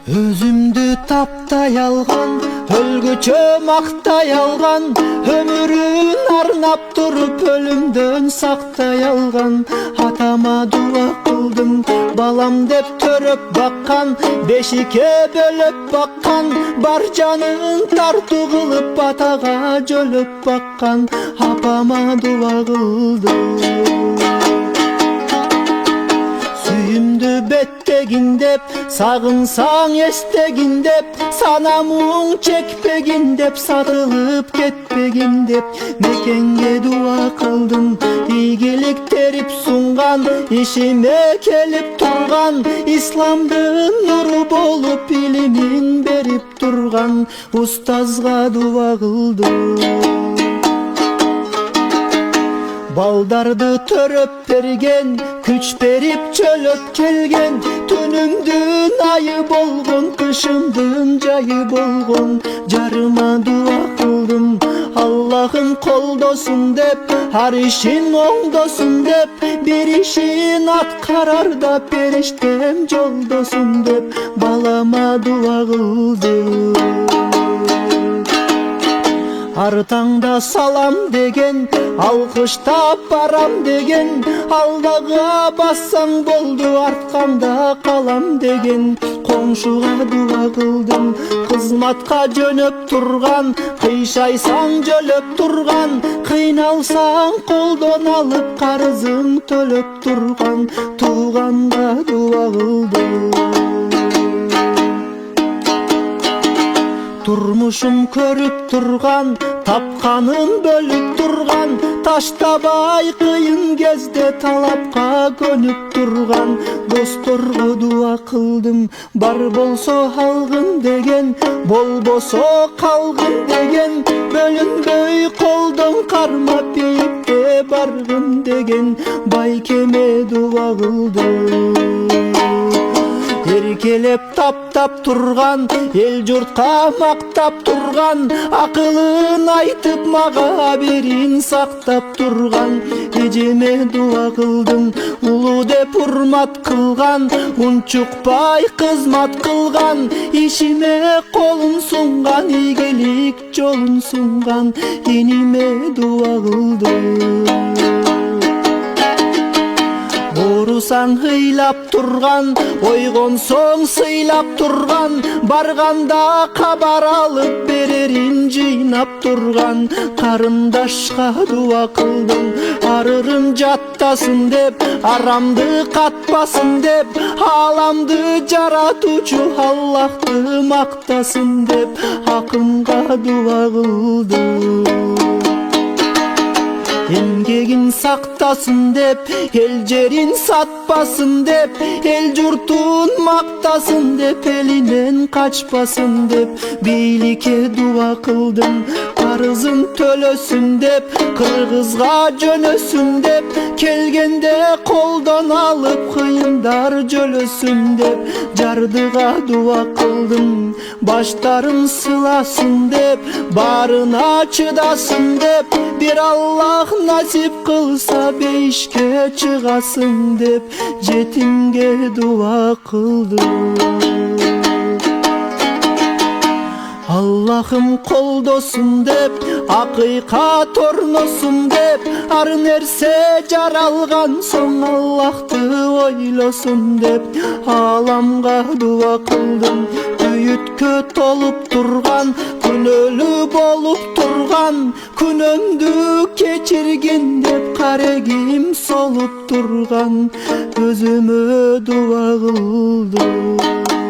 Өзümdü tapтай алган, өлгүчө мактай алган, өмүрүн арнап туруп өлүмдөн сактай алган. Атама дуа кылдым, балам деп төрөп баккан, бешикке бөлөп баккан, бар жанын тартуу кылып атага жөлөп баккан. Апама дуа кылдым. Сүйүмдү беттегин деп, сагынсаң эстегин деп, санамуң чекпегин деп, сатылып кетпегин деп, мекенге дуа кылдым. Ийгилик терип сунган, ишиме келип турган, исламдын нуру болуп илимин берип турган, устазга дуа кылдым. Балдарды төрөп берген, күч берип чөлөп келген, түнүмдүн айы болгон, кышымдын жайы болгон. Жарыма дуа кылдым, Аллахым колдосун деп, ар ишин оңдосун деп, бир ишин аткарарда периштем жолдосун деп, балама дуа кылдым. Ар таңда салам деген, алкыштап барам деген, алдага бассаң болду, артканда калам деген. Коңшуга дуа кылдым, кызматка жөнөп турган, кыйшайсаң жөлөп турган, кыйналсаң колдон алып карызың төлөп турган, тууганга дуа кылдым. Турмушум көрүп турган, тапканын бөлүп турган, таштабай кыйын кезде талапка көнүп турган. Досторго дуа кылдым, бар болсо алгын деген, болбосо калгын деген, бөлүнбөй колдон кармап ийипке баргын деген, байкеме дуа кылдым. Эркелеп таптап турган, эл журтка мактап турган, акылын айтып мага берин сактап турган. Эжеме дуа кылдым, улуу деп урмат кылган, унчукпай кызмат кылган, ишиме колун сунган, ийгилик жолун сунган, эниме дуа кылдым. Оорусаң ыйлап турган, ойгонсоң сыйлап турган, барганда кабар алып берерин жыйнап турган. Карындашка дуа кылдым, арырын жаттасын деп, арамды катпасын деп, ааламды жаратуучу Аллахты мактасын деп, акынга дуа кылдым. Эмгегин сактасын деп, эл жерин сатпасын деп, эл журтун мактасын деп, элинен качпасын деп, бийликке дуа кылдым. Карызын төлөсүн деп, кыргызга жөнөсүн деп, келгенде колдон алып кыйындар жөлөсүн деп, жардыга дуа кылдым. Баштарын сыласын деп, барына чыдасын деп, бир Аллах насип кылса бейишке чыгасын деп, жетимге дуа кылдым. Аллахым колдосун деп, акыйкат орносун деп, ар нерсе жаралган соң Аллахты ойлосун деп, ааламга дуа кылдым. Күйүткө толуп турган, күнөөлүү болуп турган, күнөмдү кечиргин деп, карегим солуп турган, өзүмө дуа кылдым.